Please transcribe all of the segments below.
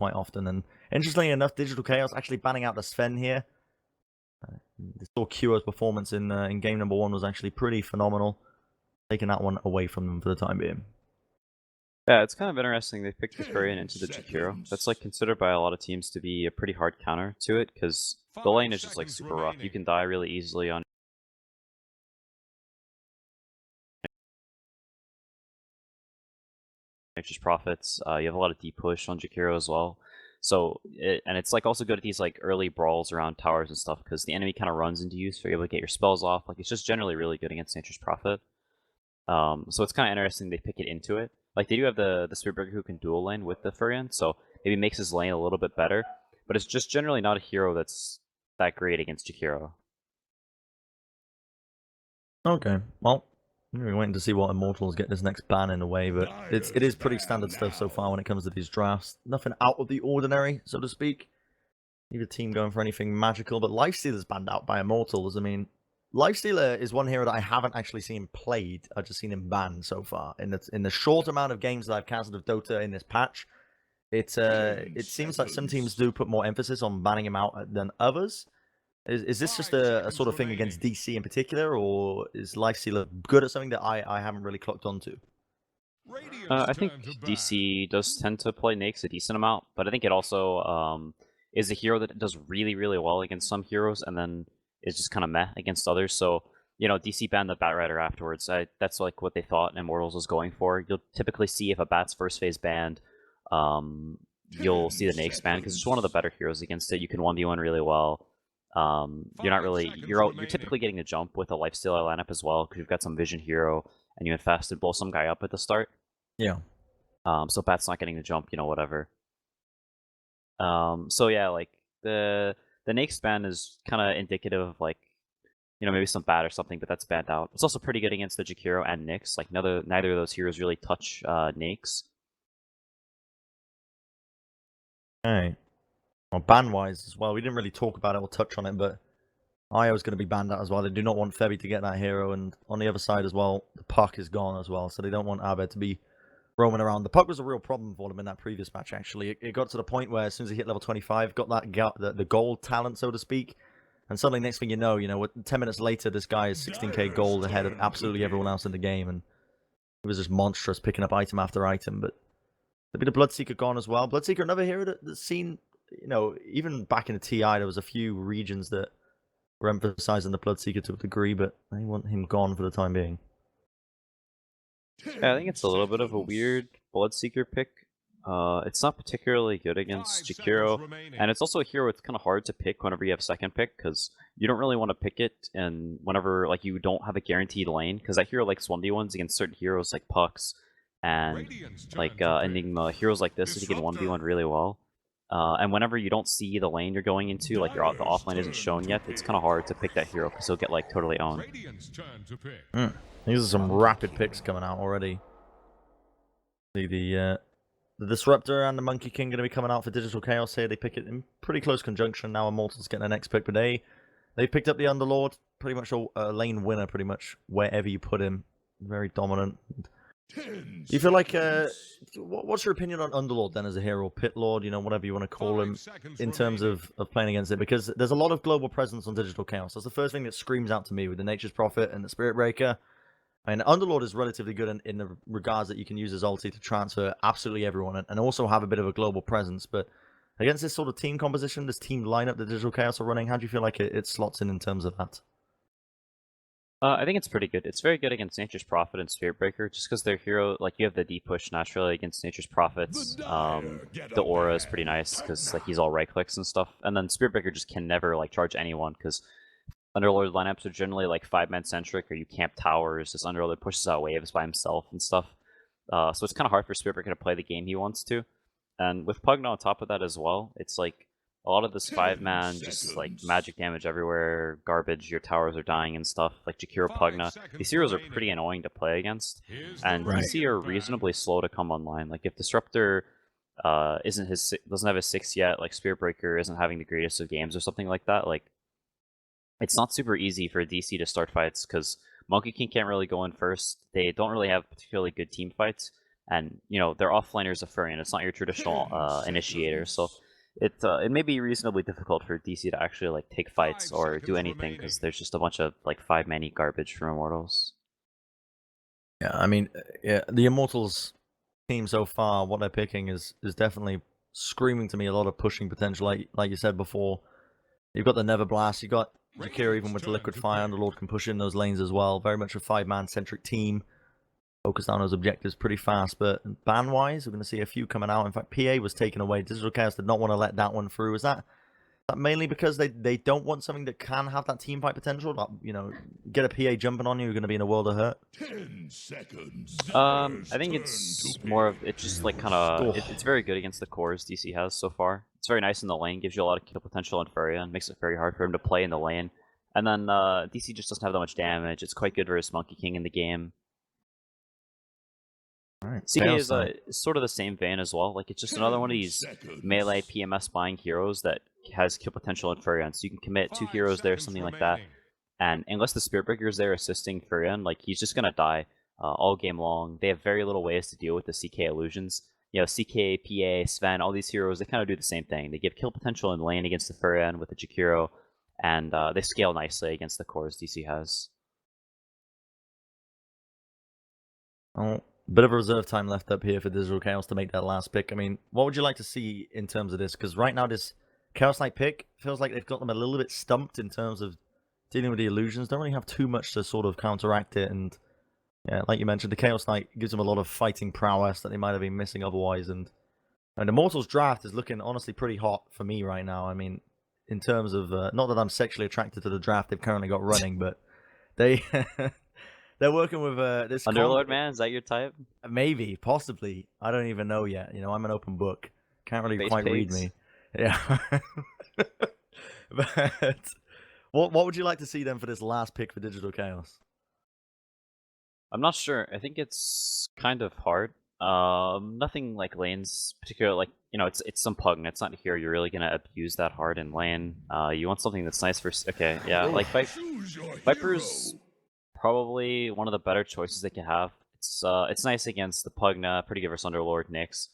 quite often. And interestingly enough, Digital Chaos actually banning out the Sven here. Saw Kyo's performance in game number 1 was actually pretty phenomenal. Taking that one away from them for the time being. Yeah, it's kind of interesting they picked the Furion into the Jakiro. That's like considered by a lot of teams to be a pretty hard counter to it, because the lane is just like super rough. You can die really easily on Nature's Prophets. You have a lot of deep push on Jakiro as well. So, and it's like also good at these like early brawls around towers and stuff, because the enemy kind of runs into you, so you're able to get your spells off. Like, it's just generally really good against Nature's Prophet. So it's kind of interesting they pick it into it. Like, they do have the Spearbreaker who can dual lane with the Furion, so maybe makes his lane a little bit better. But it's just generally not a hero that's that great against Jakiro. Okay, well, we're waiting to see what Immortals get this next ban in a way, but it is pretty standard stuff so far when it comes to these drafts. Nothing out of the ordinary, so to speak. Neither team going for anything magical, but Lifestealer's banned out by Immortals. I mean, Lifestealer is one hero that I haven't actually seen played. I've just seen him banned so far. In the short amount of games that I've counted of Dota in this patch, it seems like some teams do put more emphasis on banning him out than others. Is this just a sort of thing against DC in particular, or is Lifestealer good at something that I haven't really clocked onto? I think DC does tend to play Nakes a decent amount, but I think it also is a hero that does really, really well against some heroes, and then is just kind of meh against others. So, you know, DC banned the Bat Rider afterwards. That's like what they thought Immortals was going for. You'll typically see if a Bat's first phase banned, you'll see the Nakes banned, because it's one of the better heroes against it. You can 1v1 really well. You're typically getting the jump with a Lifestealer lineup as well, because you've got some Vision hero, and you infest and blow some guy up at the start. Yeah. So Bat's not getting the jump, you know, whatever. So yeah, like the Nakes ban is kind of indicative of, like, you know, maybe some Bat or something, but that's banned out. It's also pretty good against the Jakiro and Nyx. Like, neither of those heroes really touch Nakes. Okay. Well, ban-wise as well, we didn't really talk about it or touch on it, but Io is going to be banned out as well. They do not want Febby to get that hero, and on the other side as well, the Puck is gone as well, so they don't want Abed to be roaming around. The Puck was a real problem for them in that previous match, actually. It got to the point where as soon as he hit level 25, got that the gold talent, so to speak, and suddenly next thing you know, 10 minutes later, this guy is 16k gold ahead of absolutely everyone else in the game, and it was just monstrous, picking up item after item. But there'll be the Bloodseeker gone as well. Bloodseeker, another hero that's seen, you know, even back in the TI, there was a few regions that were emphasizing the Bloodseeker to a degree, but they want him gone for the time being. Yeah, I think it's a little bit of a weird Bloodseeker pick. It's not particularly good against Jakiro, and it's also a hero it's kind of hard to pick whenever you have second pick, because you don't really want to pick it and whenever, like, you don't have a guaranteed lane, because that hero likes 1v1s against certain heroes like Pucks and like Enigma. Heroes like this, you can 1v1 really well. And whenever you don't see the lane you're going into, like the offlane isn't shown yet, it's kind of hard to pick that hero because he'll get like totally owned. These are some rapid picks coming out already. See the Disruptor and the Monkey King going to be coming out for Digital Chaos here. They pick it in pretty close conjunction. Now Immortals getting their next pick, but they picked up the Underlord, pretty much a lane winner, pretty much wherever you put him. Very dominant. You feel like what's your opinion on Underlord then as a hero, Pit Lord, you know, whatever you want to call him, in terms of playing against it? Because there's a lot of global presence on Digital Chaos. That's the first thing that screams out to me with the Nature's Prophet and the Spirit Breaker. I mean, Underlord is relatively good in the regards that you can use his ulti to transfer absolutely everyone and also have a bit of a global presence. But against this sort of team composition, this team lineup that Digital Chaos are running, how do you feel like it slots in terms of that? I think it's pretty good. It's very good against Nature's Prophet and Spirit Breaker, just because their hero, like, you have the deep push naturally against Nature's Prophets. The aura is pretty nice, because, like, he's all right clicks and stuff. And then Spirit Breaker just can never, like, charge anyone, because Underlord lineups are generally, like, 5-man centric, or you camp towers, this Underlord pushes out waves by himself and stuff. So it's kind of hard for Spirit Breaker to play the game he wants to. And with Pugna on top of that as well, it's like, a lot of this 5-man, just like magic damage everywhere, garbage, your towers are dying and stuff, like Jakiro Pugna. These heroes are pretty annoying to play against, and DC are reasonably slow to come online. Like, if Disruptor doesn't have his 6 yet, like Spirit Breaker isn't having the greatest of games or something like that, like, it's not super easy for DC to start fights, because Monkey King can't really go in first. They don't really have particularly good team fights, and their offlaner's a Furion. It's not your traditional initiator, so it may be reasonably difficult for DC to actually like take fights or do anything because there's just a bunch of like 5-mana garbage from Immortals. Yeah, I mean, yeah, the Immortals team so far, what they're picking is definitely screaming to me a lot of pushing potential. Like you said before, you've got the Never Blast, you got Jakira even with the Liquid Fire, Underlord can push in those lanes as well. Very much a 5-man centric team. Focused on those objectives pretty fast, but ban-wise, we're going to see a few coming out. In fact, PA was taken away. Digital Chaos did not want to let that one through. Is that mainly because they don't want something that can have that team fight potential? That, get a PA jumping on you, you're going to be in a world of hurt. 10 seconds. I think it's more of it's just like kind of it's very good against the cores DC has so far. It's very nice in the lane, gives you a lot of kill potential in Furia, and makes it very hard for him to play in the lane. And then DC just doesn't have that much damage. It's quite good versus Monkey King in the game. Right. CK is sort of the same vein as well. Like, it's just another one of these melee PMS buying heroes that has kill potential in Furion. So you can commit 2 heroes there, something like that. And unless the Spiritbreaker is there assisting Furion, like, he's just gonna die all game long. They have very little ways to deal with the CK illusions. CK, PA, Sven, all these heroes, they kind of do the same thing. They give kill potential in lane against the Furion with the Jakiro, and they scale nicely against the cores DC has. Oh. Bit of reserve time left up here for Digital Chaos to make that last pick. I mean, what would you like to see in terms of this? Because right now, this Chaos Knight pick feels like they've got them a little bit stumped in terms of dealing with the illusions. Don't really have too much to sort of counteract it. And yeah, like you mentioned, the Chaos Knight gives them a lot of fighting prowess that they might have been missing otherwise. And Immortals draft is looking honestly pretty hot for me right now. I mean, in terms of, not that I'm sexually attracted to the draft they've currently got running, but they... They're working with this Underlord, man? Is that your type? Maybe, possibly. I don't even know yet. I'm an open book. Can't really quite read me. Yeah. But what would you like to see then for this last pick for Digital Chaos? I'm not sure. I think it's kind of hard. Nothing like lanes, particularly like it's some Pugn. It's not here. You're really gonna abuse that hard in lane. You want something that's nice for like Viper's probably one of the better choices they can have. It's nice against the Pugna, pretty good versus Underlord, Nyx.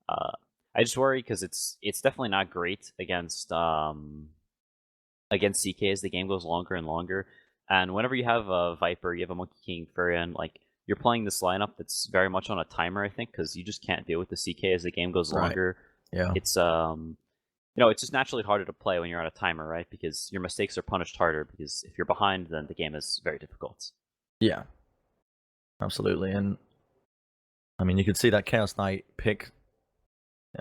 I just worry because it's definitely not great against CK as the game goes longer and longer. And whenever you have a Viper, you have a Monkey King, Furion, like you're playing this lineup that's very much on a timer, I think, because you just can't deal with the CK as the game goes longer. Yeah. It's it's just naturally harder to play when you're on a timer, right? Because your mistakes are punished harder. Because if you're behind, then the game is very difficult. Yeah, absolutely. And I mean, you could see that Chaos Knight pick.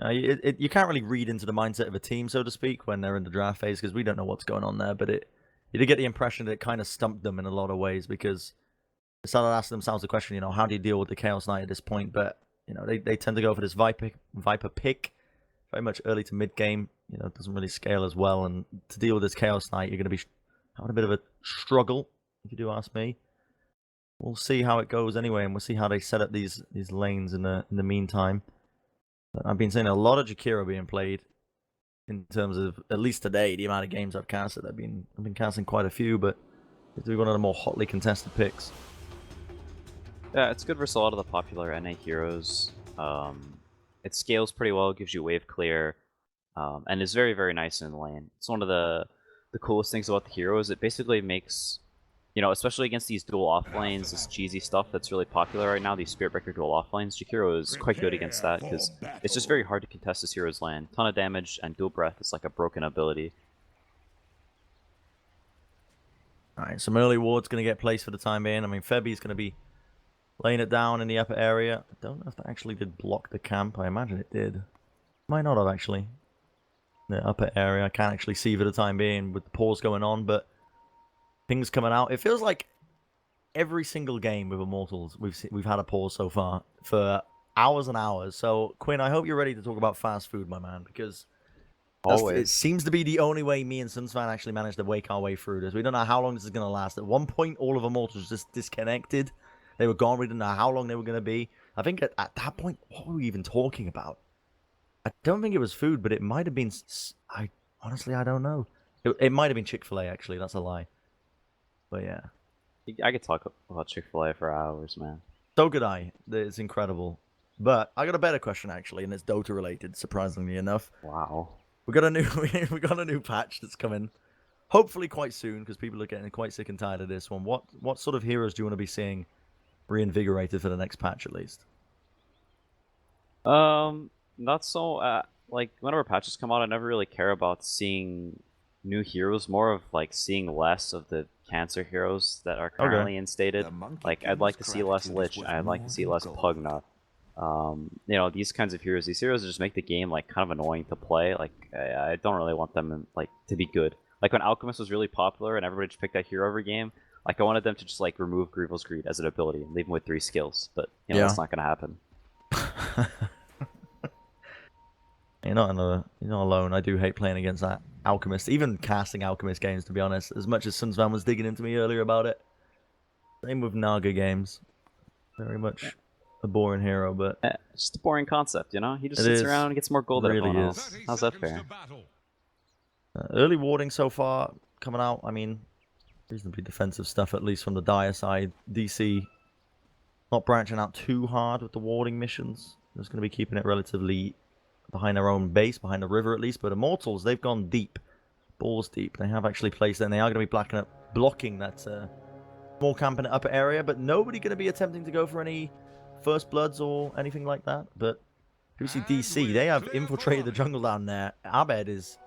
You can't really read into the mindset of a team, so to speak, when they're in the draft phase, because we don't know what's going on there. But you did get the impression that it kind of stumped them in a lot of ways, because they started asking themselves the question, how do you deal with the Chaos Knight at this point? But they tend to go for this Viper pick, very much early to mid game. It doesn't really scale as well, and to deal with this Chaos Knight, you're going to be having a bit of a struggle, if you do ask me. We'll see how it goes anyway, and we'll see how they set up these lanes in the meantime. But I've been seeing a lot of Jakiro being played in terms of, at least today, the amount of games I've casted. I've been casting quite a few, but it's one of the more hotly contested picks. Yeah, it's good versus a lot of the popular NA heroes. It scales pretty well, gives you wave clear, and is very, very nice in the lane. It's one of the coolest things about the hero is it basically makes, especially against these dual off lanes, this cheesy stuff that's really popular right now, these Spiritbreaker dual off lanes, Jakiro is quite good against that, because it's just very hard to contest this hero's lane. Ton of damage, and dual breath is like a broken ability. Alright, some early ward's going to get placed for the time being. I mean, Febi's going to be laying it down in the upper area. I don't know if that actually did block the camp. I imagine it did. Might not have, actually. The upper area, I can't actually see for the time being with the pause going on, but things coming out. It feels like every single game with Immortals we've had a pause so far for hours and hours. So Quinn, I hope you're ready to talk about fast food, my man, because it seems to be the only way me and Sunsfan actually managed to wake our way through this. We don't know how long this is going to last. At one point, all of Immortals just disconnected. They were gone. We didn't know how long they were going to be. I think at that point, what were we even talking about? I don't think it was food, but it might have been. Honestly, I don't know. It might have been Chick-fil-A, actually. That's a lie. But yeah. I could talk about Chick-fil-A for hours, man. So could I. It's incredible. But I got a better question actually, and it's Dota related, surprisingly enough. Wow. We got a new patch that's coming, hopefully quite soon, because people are getting quite sick and tired of this one. What sort of heroes do you want to be seeing reinvigorated for the next patch at least? Not so. Like whenever patches come out, I never really care about seeing new heroes. More of like seeing less of the cancer heroes that are currently instated. Like I'd like to see less Lich, and I'd like to see less Pugna. You know, these kinds of heroes. These heroes just make the game like kind of annoying to play. Like I don't really want them like to be good. Like when Alchemist was really popular and everybody just picked that hero every game. Like I wanted them to just like remove Grievel's Greed as an ability and leave him with 3 skills. But you know that's not gonna happen. You're not alone. I do hate playing against that Alchemist, even casting Alchemist games, to be honest. As much as Sunsvan was digging into me earlier about it. Same with Naga games. Very much a boring hero, but It's just a boring concept, you know? He just sits around and gets more gold than everyone else. How's that fair? Early warding so far coming out. I mean, reasonably defensive stuff, at least from the Dire side. DC not branching out too hard with the warding missions. Just going to be keeping it relatively behind their own base, behind the river at least. But Immortals, they've gone deep, balls deep. They have actually placed it, and they are going to be blocking that small camp in the upper area. But nobody going to be attempting to go for any first bloods or anything like that. But we see DC, they have infiltrated the jungle down there. Abed is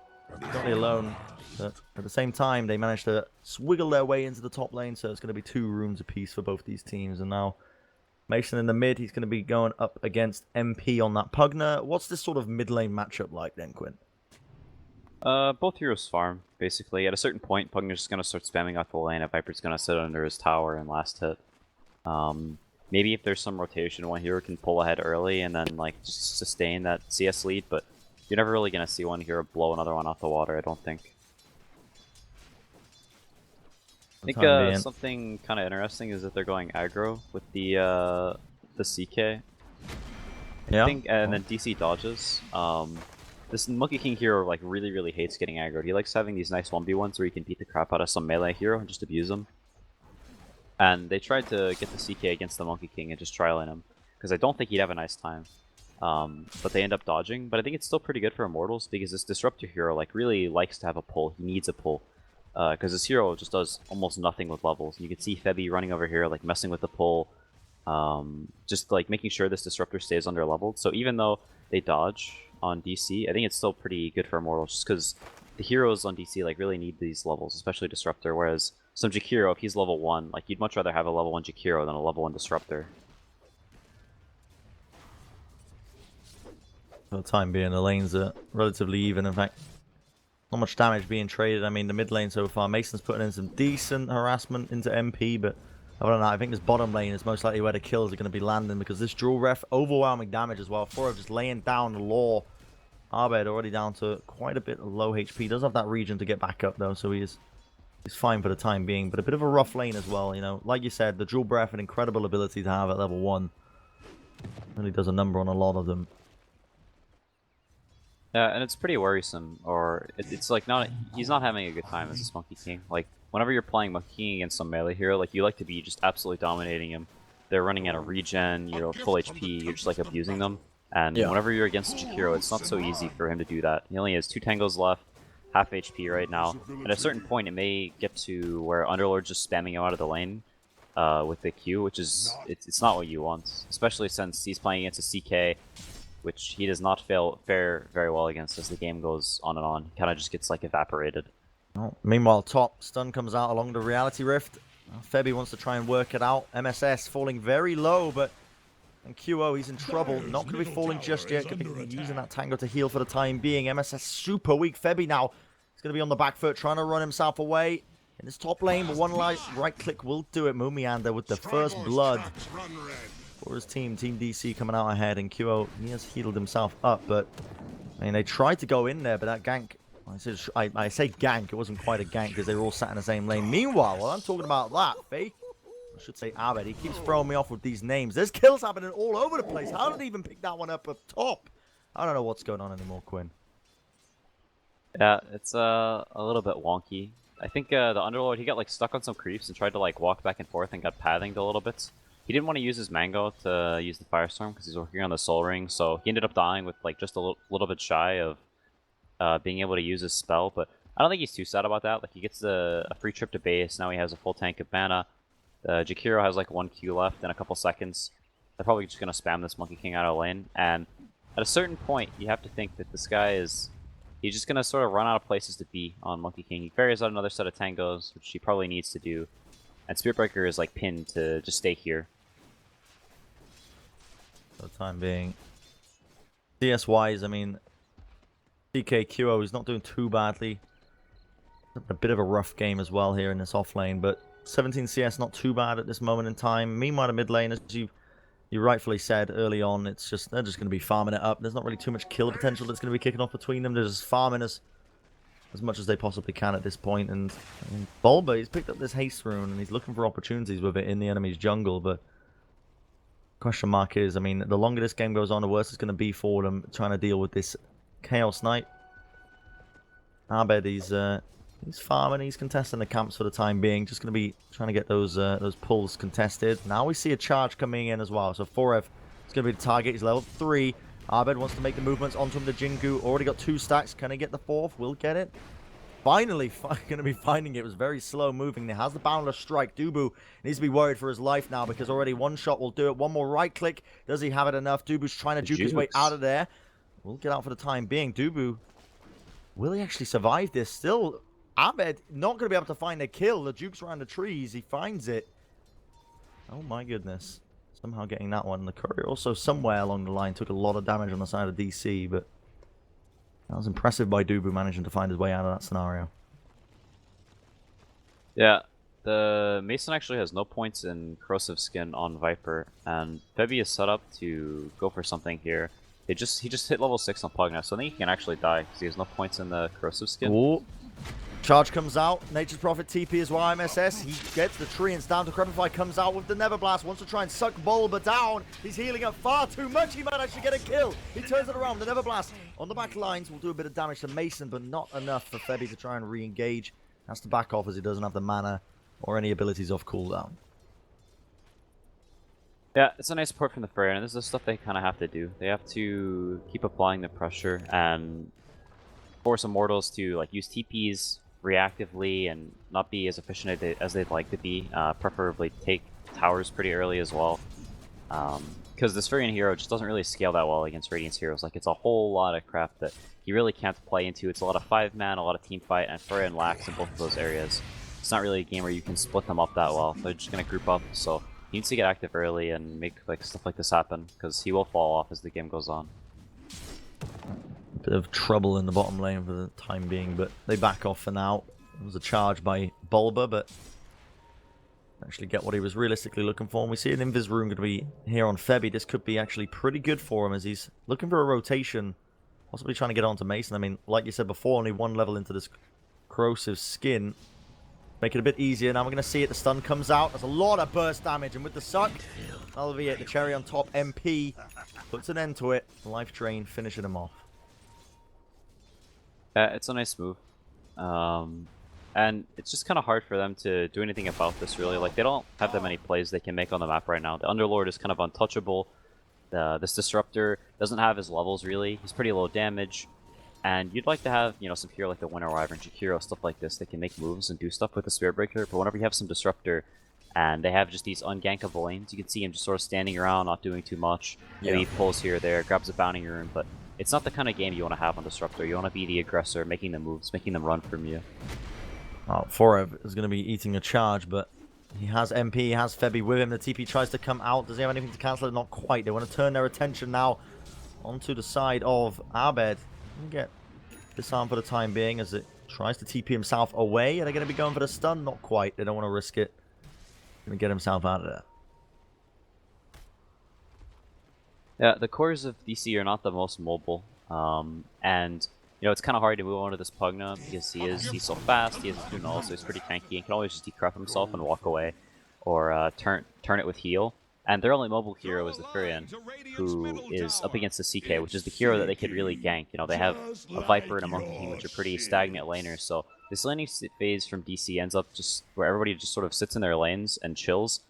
totally alone. But at the same time, they managed to swiggle their way into the top lane. So it's going to be 2 rooms apiece for both these teams. And now Mason in the mid, he's going to be going up against MP on that Pugna. What's this sort of mid lane matchup like then, Quinn? Both heroes farm, basically. At a certain point, Pugna's just going to start spamming out the lane, and Viper's going to sit under his tower and last hit. Maybe if there's some rotation, one hero can pull ahead early and then like just sustain that CS lead, but you're never really going to see one hero blow another one off the water, I don't think. I think something kind of interesting is that they're going aggro with the CK. Yeah. And then DC dodges. This Monkey King hero like really hates getting aggroed. He likes having these nice 1v1s where he can beat the crap out of some melee hero and just abuse him. And they tried to get the CK against the Monkey King and just trialing him, because I don't think he'd have a nice time. But they end up dodging. But I think it's still pretty good for Immortals, because this Disruptor hero like really likes to have a pull. He needs a pull. Because this hero just does almost nothing with levels. You can see Febby running over here, like messing with the pull, just like making sure this Disruptor stays under leveled. So even though they dodge on DC, I think it's still pretty good for Immortals, just because the heroes on DC like really need these levels, especially Disruptor. Whereas some Jakiro, if he's level 1, like you'd much rather have a level 1 Jakiro than a level 1 Disruptor. For the time being, the lanes are relatively even. In fact, not much damage being traded. I mean, the mid lane so far, Mason's putting in some decent harassment into MP, but other than that, I think this bottom lane is most likely where the kills are going to be landing, because this dual ref, overwhelming damage as well. Foro just laying down the law. Arbed already down to quite a bit of low HP. Does have that region to get back up though, so he's fine for the time being. But a bit of a rough lane as well, you know. Like you said, the dual breath, an incredible ability to have at level 1. Really does a number on a lot of them. Yeah, and it's pretty worrisome, or it's like he's not having a good time as this Monkey King. Like, whenever you're playing Monkey King against some melee hero, like, you like to be just absolutely dominating him. They're running out of regen, you're full HP, you're just, like, abusing them. And whenever you're against Jakiro, it's not so easy for him to do that. He only has 2 tangos left, half HP right now. At a certain point, it may get to where Underlord's just spamming him out of the lane with the Q, which is, it's not what you want. Especially since he's playing against a CK, which he does not fare very well against as the game goes on and on. He kind of just gets, like, evaporated. Oh, meanwhile, top stun comes out along the Reality Rift. Febby wants to try and work it out. MSS falling very low, but and QO, he's in trouble. Not going to be falling just yet. Could be using that tango to heal for the time being. MSS super weak. Febby now is going to be on the back foot, trying to run himself away in this top lane, but one right click will do it. Mumiander with the first blood for his team. Team DC coming out ahead, and QO, he has healed himself up, but I mean, they tried to go in there, but that gank, I say gank, it wasn't quite a gank because they were all sat in the same lane. Meanwhile, while I'm talking about that, Fake, I should say Abed, he keeps throwing me off with these names. There's kills happening all over the place. How did he even pick that one up top? I don't know what's going on anymore, Quinn. Yeah, it's a little bit wonky. I think the Underlord, he got like stuck on some creeps and tried to like walk back and forth and got pathinged a little bit. he didn't want to use his Mango to use the Firestorm because he's working on the Soul Ring, so he ended up dying with like just a little bit shy of being able to use his spell. But I don't think he's too sad about that. Like he gets a free trip to base. Now he has a full tank of mana. Jakiro has like 1 Q left in a couple seconds. They're probably just gonna spam this Monkey King out of lane, and at a certain point, you have to think that this guy is. He's just going to sort of run out of places to be on Monkey King. He ferries out another set of tangos, which he probably needs to do. And Spirit Breaker is like pinned to just stay here. For the time being. CS-wise, I mean, DKQO is not doing too badly. A bit of a rough game as well here in this off lane, but 17 CS not too bad at this moment in time. Meanwhile, the mid lane, as you rightfully said early on, they're just going to be farming it up. There's not really too much kill potential that's going to be kicking off between them. They're just farming as much as they possibly can at this point. And I mean, Bulba, he's picked up this haste rune and he's looking for opportunities with it in the enemy's jungle. But question mark is, I mean, the longer this game goes on, the worse it's going to be for them trying to deal with this Chaos Knight. Abed, he's farming, he's contesting the camps for the time being. Just going to be trying to get those pulls contested. Now we see a charge coming in as well. So Forev is going to be the target. He's level 3. Abed wants to make the movements onto him. The Jingu already got 2 stacks. Can he get the 4th? Will get it. Finally going to be finding it. It was very slow moving. There has the Boundless Strike. Dubu needs to be worried for his life now because already one shot will do it. One more right click. Does he have it enough? Dubu's trying to juke his way out of there. We'll get out for the time being. Dubu, will he actually survive this? Still, Abed not going to be able to find a kill. The Duke's around the trees. He finds it. Oh my goodness. Somehow getting that one. The courier also somewhere along the line took a lot of damage on the side of DC, but that was impressive by Dubu managing to find his way out of that scenario. Yeah, the Mason actually has no points in Corrosive Skin on Viper, and Febby is set up to go for something here. He just hit level 6 on Pugna, so I think he can actually die because he has no points in the Corrosive Skin. Ooh. Charge comes out. Nature's Prophet TP as well. MSS. He gets the tree and down to Crepify. Comes out with the Neverblast. Wants to try and suck Bulba down. He's healing up far too much. He might actually get a kill. He turns it around. The Neverblast on the back lines will do a bit of damage to Mason, but not enough for Febby to try and re-engage. Has to back off as he doesn't have the mana or any abilities off cooldown. Yeah, it's a nice support from the Freya, and this is the stuff they kind of have to do. They have to keep applying the pressure and force Immortals to like use TPs reactively and not be as efficient as they'd like to be. Preferably take towers pretty early as well. Because this Furion hero just doesn't really scale that well against Radiance heroes. Like, it's a whole lot of crap that you really can't play into. It's a lot of 5-man, a lot of team fight, and Furion lacks in both of those areas. It's not really a game where you can split them up that well. They're just going to group up, so he needs to get active early and make like stuff like this happen, because he will fall off as the game goes on. Bit of trouble in the bottom lane for the time being, but they back off for now. It was a charge by Bulba, but actually get what he was realistically looking for. And we see an Invis Rune going to be here on Febby. This could be actually pretty good for him as he's looking for a rotation, possibly trying to get onto Mason. I mean, like you said before, only 1 level into this Corrosive Skin. Make it a bit easier. Now we're going to see it. The stun comes out. There's a lot of burst damage, and with the suck, that'll be it. The cherry on top. MP puts an end to it. Life Drain finishing him off. It's a nice move. And it's just kind of hard for them to do anything about this, really. Like, they don't have that many plays they can make on the map right now. The Underlord is kind of untouchable. This Disruptor doesn't have his levels, really. He's pretty low damage. And you'd like to have, you know, some hero like the Winter Wyvern, Jakiro, stuff like this. They can make moves and do stuff with the Spirit Breaker. But whenever you have some Disruptor, and they have just these ungankable lanes, you can see him just sort of standing around, not doing too much. Maybe he pulls here or there, grabs a Bounty Rune, but it's not the kind of game you want to have on Disruptor. You want to be the aggressor, making the moves, making them run from you. Oh, Forev is going to be eating a charge, but he has MP, he has Febby with him. The TP tries to come out. Does he have anything to cancel it? Not quite. They want to turn their attention now onto the side of Abed. Get disarmed for the time being as it tries to TP himself away. Are they going to be going for the stun? Not quite. They don't want to risk it. Going to get himself out of there. Yeah, the cores of DC are not the most mobile, and you know, it's kind of hard to move on to this Pugna because he's so fast, he has a 2 null, so he's pretty tanky, and can always just decrep himself and walk away, or turn it with heal. And their only mobile hero is the Furion, who is up against the CK, which is the hero that they could really gank. You know, they have a Viper and a Monkey King, which are pretty stagnant laners, so this laning phase from DC ends up just where everybody just sort of sits in their lanes and chills,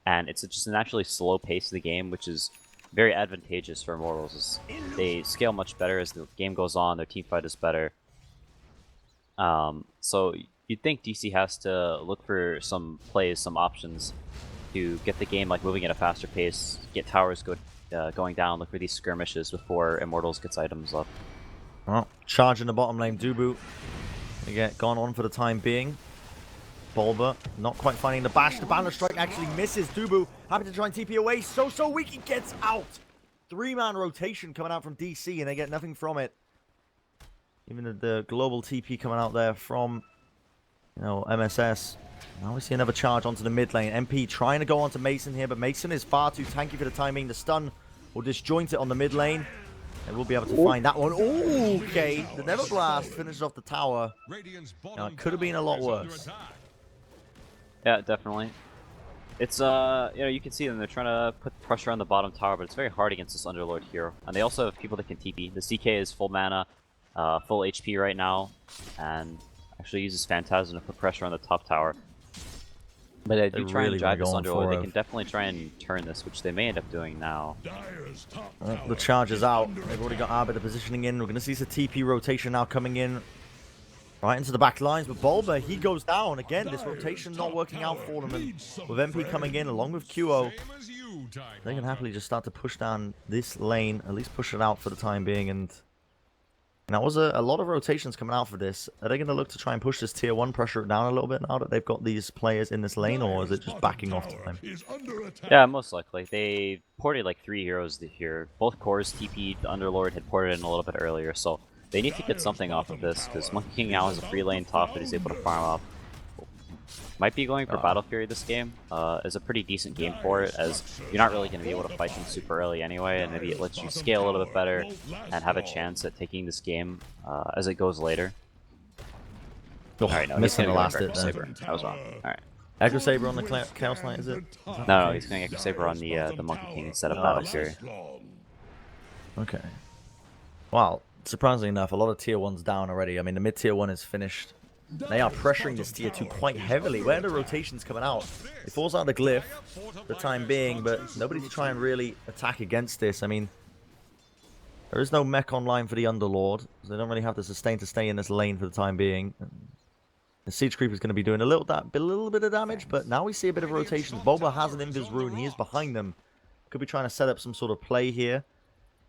and it's just a naturally slow pace of the game, which is very advantageous for Immortals. They scale much better as the game goes on, their teamfight is better. So you'd think DC has to look for some plays, some options to get the game like moving at a faster pace, get towers going down, look for these skirmishes before Immortals gets items up. Well, charge in the bottom lane, Dubu. They get gone on for the time being. Bulba not quite finding the bash. The Banner Strike actually misses. Dubu happy to try and TP away. So weak, he gets out. 3-man rotation coming out from DC, and they get nothing from it. Even the global TP coming out there from, you know, MSS. Now we see another charge onto the mid lane. MP trying to go onto Mason here, but Mason is far too tanky for the time being. The stun will disjoint it on the mid lane. And we'll be able to find that one. Ooh, okay. The Never Blast finishes off the tower. Now, it could have been a lot worse. Yeah, definitely. It's, you know, you can see them. They're trying to put pressure on the bottom tower, but it's very hard against this Underlord hero. And they also have people that can TP. The CK is full mana, full HP right now, and actually uses Phantasm to put pressure on the top tower. But they do try and drive this Underlord. They can definitely try and turn this, which they may end up doing now. Well, the charge is out. They've already got Arbiter positioning in. We're going to see some TP rotation now coming in. Right into the back lines, but Bulba, he goes down. Again, this rotation not working out for them. And with MP coming in, along with QO, they can happily just start to push down this lane, at least push it out for the time being. And that was a lot of rotations coming out for this. Are they going to look to try and push this tier 1, pressure it down a little bit now that they've got these players in this lane, or is it just backing off time? Yeah, most likely. They ported like 3 heroes here. Both cores TP'd, the Underlord had ported in a little bit earlier, so they need to get something off of this, because Monkey King now has a free lane top that he's able to farm up. Might be going for Battle Fury this game. Is a pretty decent game for it, as you're not really going to be able to fight them super early anyway, and maybe it lets you scale a little bit better and have a chance at taking this game as it goes later. Alright, no, missing the last hit there. Saber. I was wrong. Alright. Echo Saber on the Chaos Knight, is it? No, he's going Echo Saber on the Monkey King instead of Battle Fury. Okay. Wow, surprisingly enough, a lot of tier 1's down already. I mean, the mid tier 1 is finished. They are pressuring this tier 2 quite heavily. Where are the rotations coming out? It falls out of the glyph for the time being, but nobody to try and really attack against this. I mean, there is no mech online for the Underlord, so they don't really have the sustain to stay in this lane for the time being. The Siege Creeper is going to be doing a little bit of damage, but now we see a bit of rotations. Boba has an Invis Rune. He is behind them. Could be trying to set up some sort of play here.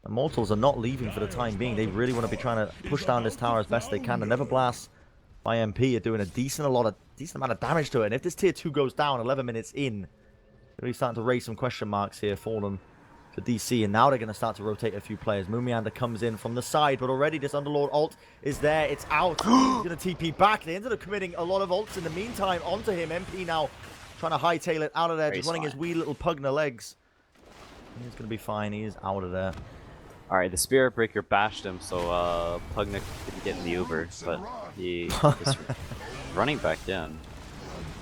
Immortals are not leaving for the time being. They really want to be trying to push down this tower as best they can. The Never Blast by MP are doing a decent amount of damage to it. And if this tier 2 goes down 11 minutes in, they're really starting to raise some question marks here for them, for DC. And now they're going to start to rotate a few players. Moomiander comes in from the side, but already this Underlord ult is there. It's out. He's going to TP back. They ended up committing a lot of ults in the meantime onto him. MP now trying to hightail it out of there, just running his wee little Pugna legs. He's going to be fine. He is out of there. Alright, the Spirit Breaker bashed him, so Pugna didn't get in the Uber, but he is running back in.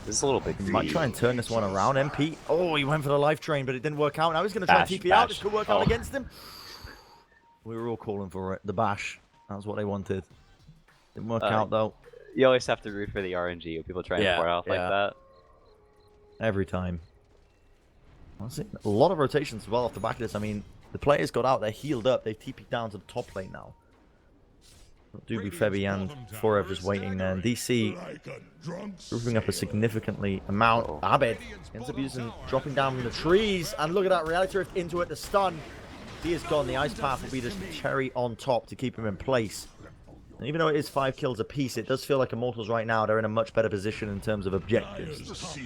This is a little bit greedy. Might try and turn this one around. MP, oh, he went for the life drain, but it didn't work out. Now he's going to try and TP out. This could work out against him. We were all calling for it. The bash. That was what they wanted. Didn't work out, though. You always have to root for the RNG when people try and pour out like that. Every time. Honestly, a lot of rotations as well off the back of this. I mean, the players got out, they're healed up, they've TP'd down to the top lane now. Doobie, Febby, and Forever just waiting there. And DC grouping up a significantly amount. Abed ends up dropping down from the trees. And look at that, Reality Rift into it, the stun. He is gone. The Ice Path will be just cherry on top to keep him in place. And even though it is 5 kills apiece, it does feel like Immortals right now, they're in a much better position in terms of objectives.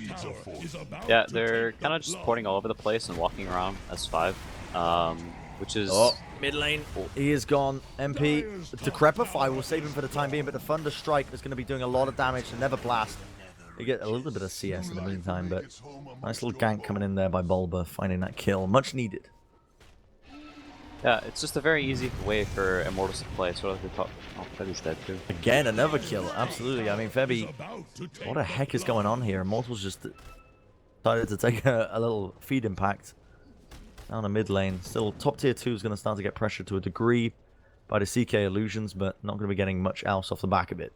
Yeah, they're kind of just porting all over the place and walking around as 5. Which is... Oh, mid lane. He is gone. MP. Decrepify will save him for the time being, but the Thunder Strike is going to be doing a lot of damage to Never Blast. You get a little bit of CS in the meantime, but nice little gank coming in there by Bulba, finding that kill. Much needed. Yeah, it's just a very easy way for Immortals to play. So what oh, Febby's dead too. Again, another kill. Absolutely. I mean, Febby, what the heck is going on here? Immortals just decided to take a little feed impact down the mid lane. Still, top tier 2 is going to start to get pressured to a degree by the CK illusions, but not going to be getting much else off the back of it.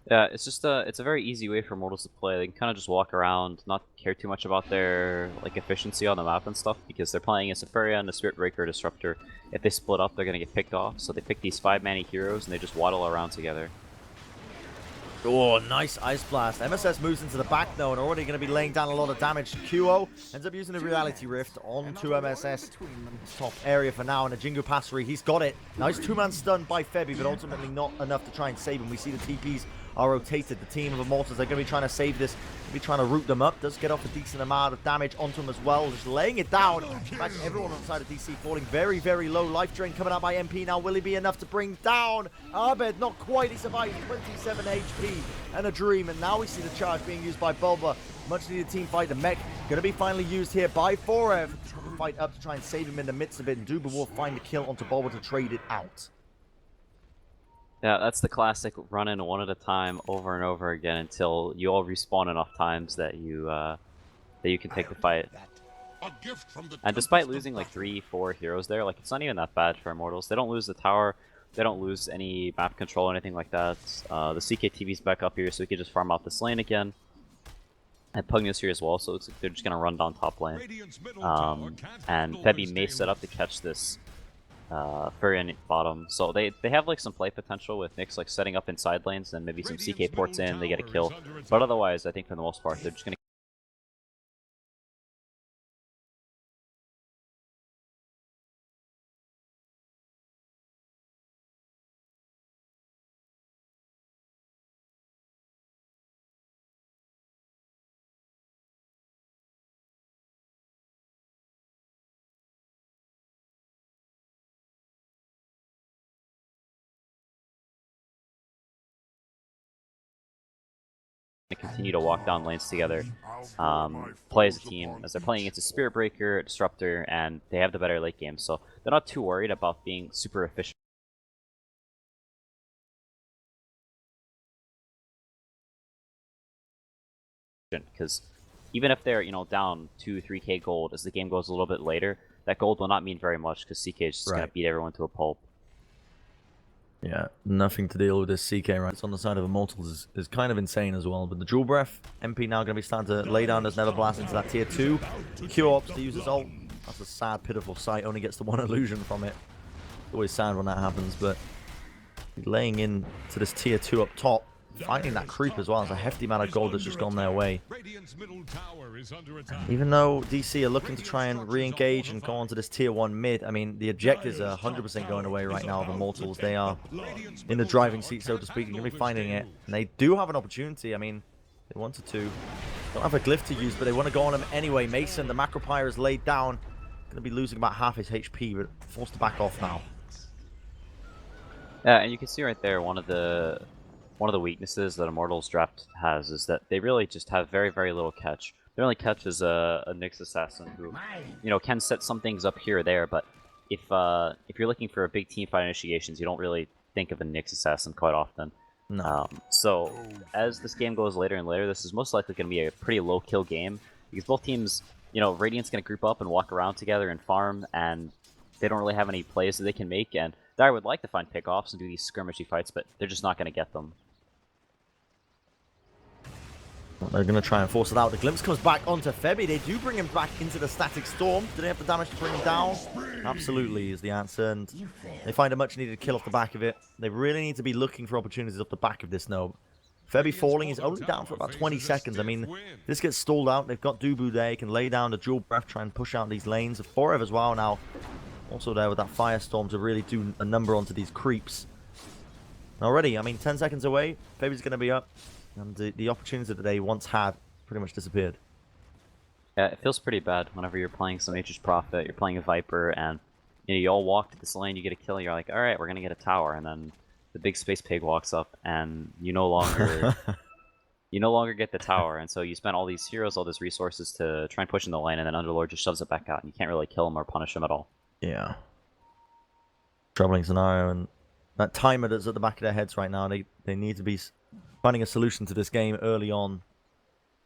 Yeah, it's just it's a very easy way for Immortals to play. They can kind of just walk around, not care too much about their like efficiency on the map and stuff, because they're playing a SAPPHIRE and a Spirit Breaker Disruptor. If they split up, they're gonna get picked off. So they pick these 5-mana heroes and they just waddle around together. Oh, nice Ice Blast. MSS moves into the back though and already going to be laying down a lot of damage. QO ends up using the Reality Rift onto MSS. Top area for now, and a Jingu Passery. He's got it. Nice two-man stun by Febby, but ultimately not enough to try and save him. We see the TPs are rotated. The team of Immortals, they're going to be trying to save this. Be trying to root them up. Does get off a decent amount of damage onto him as well. Just laying it down. In fact, everyone on the side of DC falling very, very low. Life drain coming out by MP now. Will he be enough to bring down Abed? Not quite. He survives 27 HP and a dream. And now we see the charge being used by Bulba. Much needed team fight. The mech going to be finally used here by Forev. Fight up to try and save him in the midst of it. And Duba will find the kill onto Bulba to trade it out. Yeah, that's the classic run in one at a time over and over again until you all respawn enough times that you can take the fight. And despite losing like 3-4 heroes there, like it's not even that bad for Immortals. They don't lose the tower, they don't lose any map control or anything like that. The CKTV's back up here, so we can just farm out this lane again. And Pugna's here as well, so it's like they're just gonna run down top lane. And Febby may set up to catch this Furry in bottom, so they have like some play potential with Nyx like setting up in side lanes, and maybe some CK ports in, they get a kill. But otherwise, I think for the most part, they're just gonna continue to walk down lanes together, play as a team, as they're playing against a Spirit Breaker, a Disruptor, and they have the better late game, so they're not too worried about being super efficient. Because even if they're, you know, down 2-3k gold as the game goes a little bit later, that gold will not mean very much because CK is just going to beat everyone to a pulp. Yeah, nothing to deal with this CK right. It's on the side of Immortals is kind of insane as well. But the Jewel Breath, MP now going to be starting to lay down this Nether Blast into that tier 2. Q opts to use his ult. That's a sad, pitiful sight. Only gets the one illusion from it. Always sad when that happens, but laying in to this tier 2 up top. Finding that creep as well. It's a hefty amount of gold that's just gone their way. Even though DC are looking to try and re-engage and go on to this tier 1 mid, I mean, the objectives are 100% going away right now of Immortals. They are in the driving seat, so to speak. They're going to be finding it. And they do have an opportunity. I mean, they wanted to. Don't have a glyph to use, but they want to go on him anyway. Mason, the Macropyre is laid down. Going to be losing about half his HP, but forced to back off now. Yeah, and you can see right there one of the weaknesses that Immortals draft has is that they really just have very, very little catch. Their only catch is a Nyx assassin who, you know, can set some things up here or there, but if you're looking for a big team fight initiations, you don't really think of a Nyx assassin quite often. No. So as this game goes later and later, this is most likely going to be a pretty low kill game because both teams, you know, Radiant's going to group up and walk around together and farm, and they don't really have any plays that they can make. And Dire would like to find pickoffs and do these skirmishy fights, but they're just not going to get them. They're going to try and force it out. The glimpse comes back onto Febby. They do bring him back into the static storm. Do they have the damage to bring him down? Absolutely is the answer. And they find a much needed kill off the back of it. They really need to be looking for opportunities off the back of this now. Febby falling. He's only down for about 20 seconds. I mean, this gets stalled out. They've got Dubu there. He can lay down the Jewel Breath, try and push out these lanes. Forever as well now. Also there with that Firestorm to really do a number onto these creeps. Already, I mean, 10 seconds away. Febby's going to be up. And the opportunity that they once had pretty much disappeared. Yeah, it feels pretty bad whenever you're playing some Nature's Prophet, you're playing a Viper, and you know, you all walk to this lane, you get a kill, you're like, alright, we're gonna get a tower, and then the big space pig walks up, and you no longer get the tower, and so you spend all these heroes, all these resources to try and push in the lane, and then Underlord just shoves it back out, and you can't really kill him or punish him at all. Yeah. Troubling scenario, and that timer that's at the back of their heads right now, they need to be finding a solution to this game early on.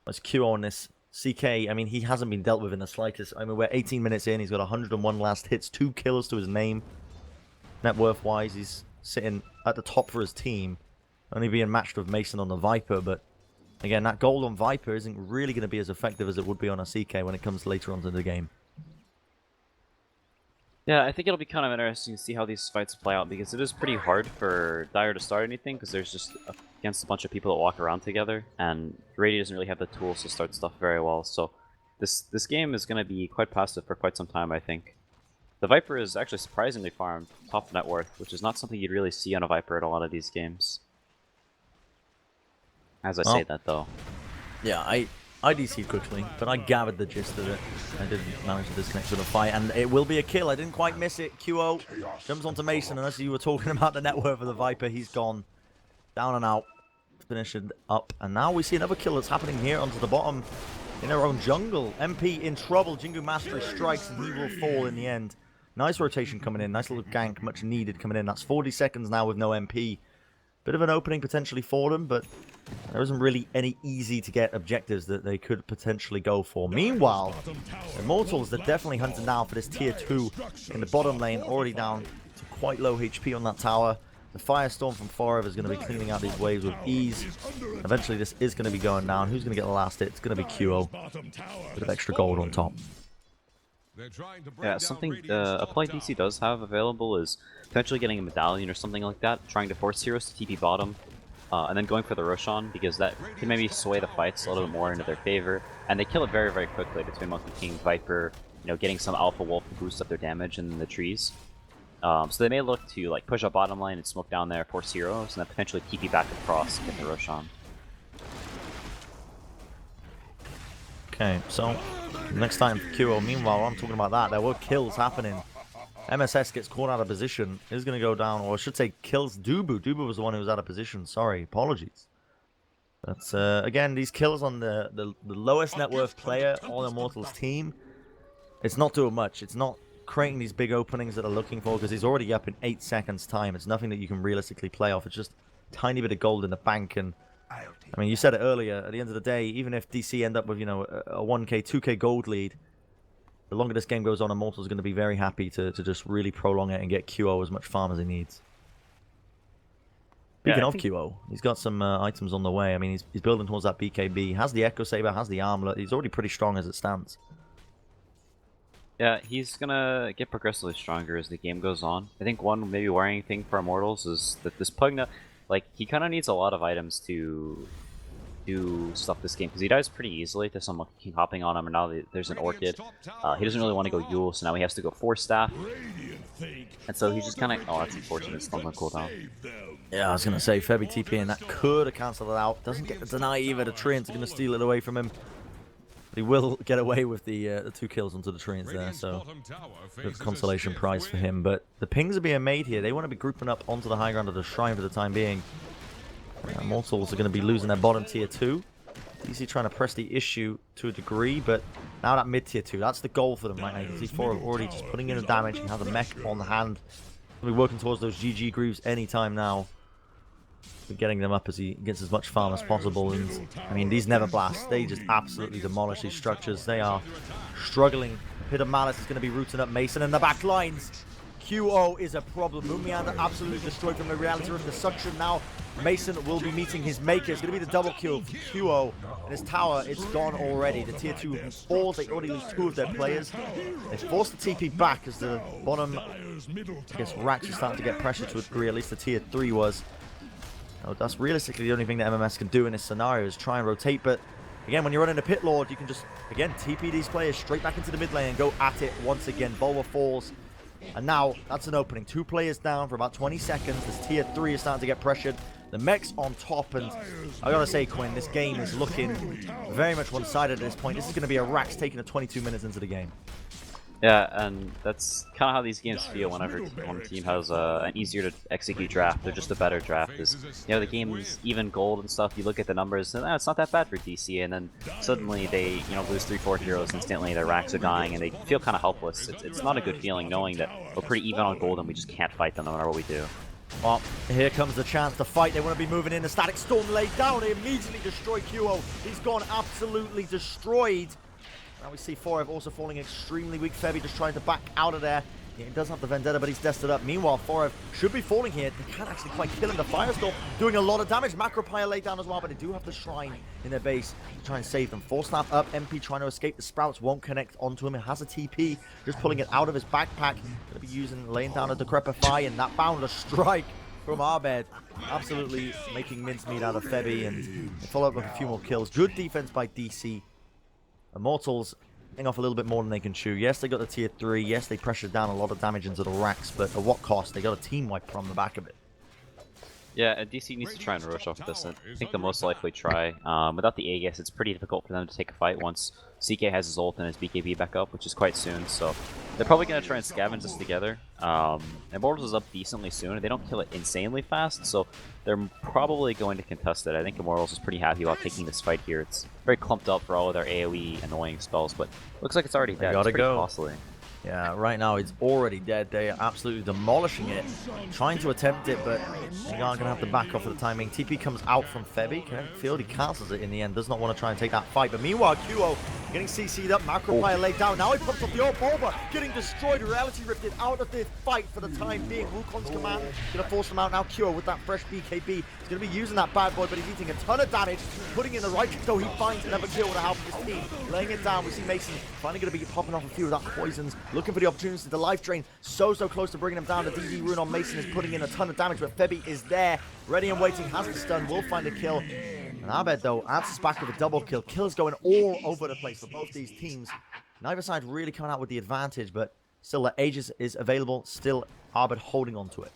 Let's Q on this. CK, I mean, he hasn't been dealt with in the slightest. I mean, we're 18 minutes in. He's got 101 last hits, 2 kills to his name. Net worth-wise, he's sitting at the top for his team. only being matched with Mason on the Viper, but again, that gold on Viper isn't really going to be as effective as it would be on a CK when it comes later on to the game. Yeah, I think it'll be kind of interesting to see how these fights play out, because it is pretty hard for Dire to start anything, because there's just against a bunch of people that walk around together, and Rady doesn't really have the tools to start stuff very well, so this game is going to be quite passive for quite some time, I think. The Viper is actually surprisingly farmed, top net worth, which is not something you'd really see on a Viper at a lot of these games. As I say that, though. Yeah, I DC'd quickly, but I gathered the gist of it. I didn't manage to disconnect from the fight, and it will be a kill. I didn't quite miss it. QO jumps onto Mason, and as you were talking about the net worth of the Viper, he's gone. Down and out. Finishing up, and now we see another kill that's happening here onto the bottom in their own jungle. MP in trouble. Jingu Mastery strikes, and he will fall in the end. Nice rotation coming in. Nice little gank, much needed coming in. That's 40 seconds now with no MP. Bit of an opening potentially for them, but there isn't really any easy-to-get objectives that they could potentially go for. Meanwhile, Immortals, they're definitely hunting down for this tier 2 in the bottom lane, already down to quite low HP on that tower. The Firestorm from Forever is going to be cleaning out these waves with ease. Eventually, this is going to be going down. Who's going to get the last hit? It's going to be QO. Bit of extra gold on top. Yeah, something Apply DC does have available is potentially getting a medallion or something like that, trying to force heroes to TP bottom, and then going for the Roshan, because that can maybe sway the fights a little bit more into their favor, and they kill it very, very quickly between Monkey King, Viper, you know, getting some Alpha Wolf to boost up their damage in the trees. So they may look to like push up bottom lane and smoke down there, force heroes, and then potentially TP back across and get the Roshan. Okay, so next time for QO. Meanwhile, I'm talking about that. There were kills happening. MSS gets caught out of position. Is going to go down, or I should say kills Dubu. Dubu was the one who was out of position. Sorry, apologies. But again, these kills on the lowest net worth player on Immortals team, it's not doing much. It's not creating these big openings that they're looking for, because he's already up in 8 seconds time. It's nothing that you can realistically play off. It's just a tiny bit of gold in the bank, and I mean, you said it earlier, at the end of the day, even if DC end up with, you know, a 1k, 2k gold lead, the longer this game goes on, Immortals is going to be very happy to just really prolong it and get QO as much farm as he needs. Speaking of QO, he's got some items on the way. I mean, he's building towards that BKB. He has the Echo Saber, has the armlet. He's already pretty strong as it stands. Yeah, he's gonna get progressively stronger as the game goes on. I think one maybe worrying thing for Immortals is that this Pugna, like, he kind of needs a lot of items to do stuff this game, because he dies pretty easily to someone hopping on him, and now there's an Orchid. He doesn't really want to go Yule, so now he has to go Force Staff. And so he's just kind of... Oh, that's unfortunate. It's not going to cool down. Yeah, I was going to say, Febby TP, and that could have cancelled it out. Doesn't get the deny either. The Treants are going to steal it away from him. But he will get away with the 2 kills onto the Treants there, so good consolation prize for him. But the pings are being made here. They want to be grouping up onto the high ground of the Shrine for the time being. Immortals are going to be losing their bottom tier 2. DC trying to press the issue to a degree, but now that mid tier 2, that's the goal for them right now. You can see Four already just putting in the damage. He has a mech on the hand. He'll be working towards those GG grooves anytime now. We're getting them up as he gets as much farm as possible. And I mean, these Never Blasts, they just absolutely demolish these structures. They are struggling. Pit of Malice is going to be rooting up Mason in the back lines. QO is a problem. Moonmeander absolutely destroyed from the reality of the suction. Now Mason will be meeting his maker. It's going to be the double kill for QO. And his tower, it's gone already. The tier 2 falls. They already lose 2 of their players. They force the TP back as the bottom, I guess, Rax is starting to get pressure to a degree. At least the tier 3 was. Oh, that's realistically the only thing that MMS can do in this scenario is try and rotate. But again, when you're running a Pit Lord, you can just, again, TP these players straight back into the mid lane and go at it once again. Bulwa falls. And now, that's an opening. 2 players down for about 20 seconds. This tier 3 is starting to get pressured. The mech's on top, and I gotta say, Quinn, this game is looking very much one-sided at this point. This is going to be a Rax taking it 22 minutes into the game. Yeah, and that's kind of how these games feel whenever one team has an easier to execute draft. They're just a better draft. Is, you know, the game's even gold and stuff. You look at the numbers, and it's not that bad for DC. And then suddenly they, you know, lose 3-4 heroes instantly. Their racks are dying, and they feel kind of helpless. It's not a good feeling knowing that we're pretty even on gold and we just can't fight them no matter what we do. Well, here comes the chance to fight. They want to be moving in. The Static Storm laid down. They immediately destroy QO. He's gone absolutely destroyed. Now we see Forev also falling extremely weak. Febby just trying to back out of there. He does have the Vendetta, but he's destined up. Meanwhile, Forev should be falling here. They can't actually quite kill him. The Firestorm doing a lot of damage. Macropire laid down as well, but they do have the Shrine in their base to try and save them. Force Snap up. MP trying to escape. The Sprouts won't connect onto him. It has a TP, just pulling it out of his backpack. Going to be laying down a Decrepify, and that Boundless Strike from Abed. Absolutely making mincemeat out of Febby, and they follow up with a few more kills. Good defense by DC. Immortals off a little bit more than they can chew. Yes, they got the tier 3. Yes, they pressured down a lot of damage into the racks, but at what cost? They got a team wipe from the back of it. Yeah, and DC needs to try and rush off this. I think the most likely try. Without the Aegis, it's pretty difficult for them to take a fight once CK has his ult and his BKB back up, which is quite soon. So they're probably going to try and scavenge this together. Immortals is up decently soon. They don't kill it insanely fast, so they're probably going to contest it. I think Immortals is pretty happy about taking this fight here. It's very clumped up for all of their AoE annoying spells, but looks like it's already dead. Gotta it's pretty go. costly. Yeah, right now it's already dead. They are absolutely demolishing it. Trying to attempt it, but they are going to have to back off for the timing. TP comes out from Febby. Kinetic Field, he cancels it in the end. Does not want to try and take that fight. But meanwhile, QO getting CC'd up. Macropire laid down. Now he pumps up the ult. Bulba getting destroyed. Reality Rifted out of this fight for the time being. Wukong's command going to force him out now. QO with that fresh BKB. He's going to be using that bad boy, but he's eating a ton of damage. Putting in the right kick, though he finds another kill with the help of his team. Laying it down. We see Mason finally going to be popping off a few of that poisons. Looking for the opportunity. The life drain so close to bringing him down. The DD rune on Mason is putting in a ton of damage, but Febby is there, ready and waiting, has the stun, will find a kill. And Abed, though, answers back with a double kill. Kills going all over the place for both these teams. Neither side really coming out with the advantage, but still, the Aegis is available. Still, Abed holding on to it.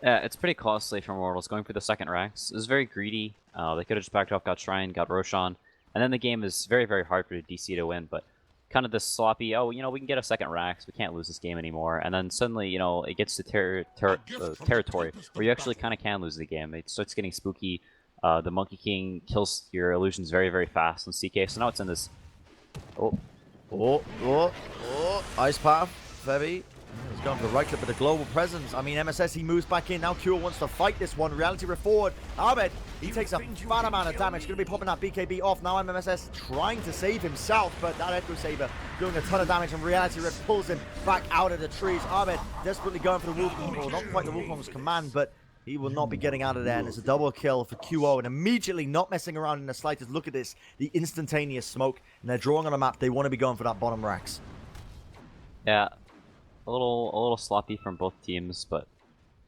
Yeah, it's pretty costly for Immortals going for the second racks. It was very greedy. They could have just backed off, got Shrine, got Roshan, and then the game is very, very hard for DC to win, but kind of this sloppy, oh, we can get a second racks, we can't lose this game anymore, and then suddenly, it gets to territory where you actually kind of can lose the game. It starts getting spooky. The Monkey King kills your illusions very, very fast on CK, so now it's in this... Ice Path, Febby. He's going for the right clip with the global presence. I mean, MSS, he moves back in. Now Cure wants to fight this one. Reality Rift forward. Abed, he takes a fat amount of damage. Going to be popping that BKB off. Now MSS trying to save himself, but that Echo Saber doing a ton of damage, and Reality Rift pulls him back out of the trees. Abed desperately going for the Wukong, or not quite the Wukong's command, but he will not be getting out of there, and it's a double kill for QO, and immediately not messing around in the slightest. Look at this, the instantaneous smoke, and they're drawing on a map. They want to be going for that bottom racks. Yeah. A little sloppy from both teams, but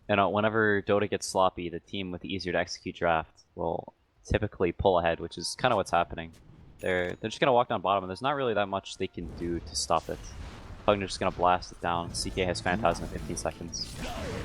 whenever Dota gets sloppy, the team with the easier to execute draft will typically pull ahead, which is kind of what's happening. They're just gonna walk down bottom, and there's not really that much they can do to stop it. Pugner's just gonna blast it down. CK has Phantasm in 15 seconds.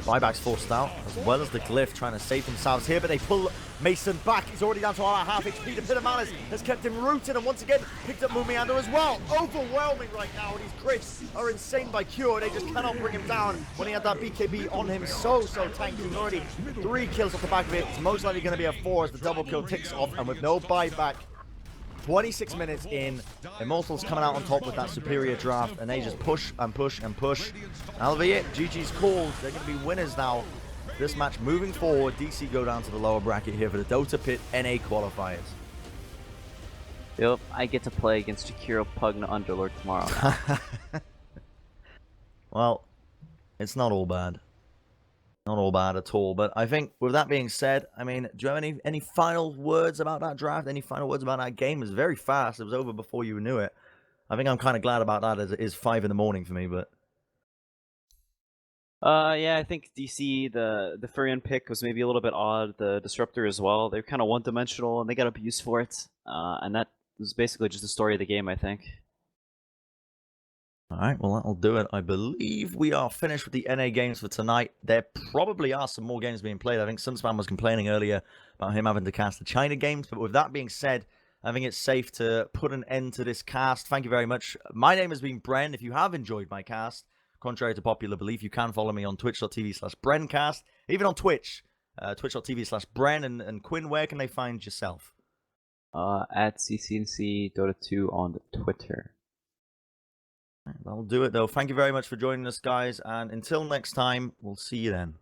Buyback's forced out, as well as the Glyph trying to save themselves here, but they pull Mason back. He's already down to about half HP. The Pit of Malice has kept him rooted, and once again, picked up Mumiander as well. Overwhelming right now, and his crits are insane by Cure. They just cannot bring him down when he had that BKB on him. So tanky. Already 3 kills off the back of it. It's most likely going to be a 4 as the double kill ticks off, and with no buyback, 26 minutes in, Immortals coming out on top with that superior draft, and they just push and push and push. That'll be it. GG's called. They're going to be winners now. This match moving forward. DC go down to the lower bracket here for the Dota Pit NA qualifiers. Yep, I get to play against Jakiro Pugna Underlord tomorrow. Well, it's not all bad. Not all bad at all, but I think with that being said, I mean, do you have any final words about that draft? Any final words about that game? It was very fast. It was over before you knew it. I think I'm kind of glad about that as it is 5 in the morning for me, but... Yeah, I think DC, the Furion pick was maybe a little bit odd. The Disruptor as well. They're kind of one-dimensional, and they got abused for it. And that was basically just the story of the game, I think. Alright, well that'll do it. I believe we are finished with the NA games for tonight. There probably are some more games being played. I think Sunspam was complaining earlier about him having to cast the China games. But with that being said, I think it's safe to put an end to this cast. Thank you very much. My name has been Bren. If you have enjoyed my cast, contrary to popular belief, you can follow me on twitch.tv/BrenCast. Even on Twitch, twitch.tv/Bren. And Quinn, where can they find yourself? At CCNC Dota 2 on Twitter. That'll do it, though. Thank you very much for joining us, guys. And until next time, we'll see you then.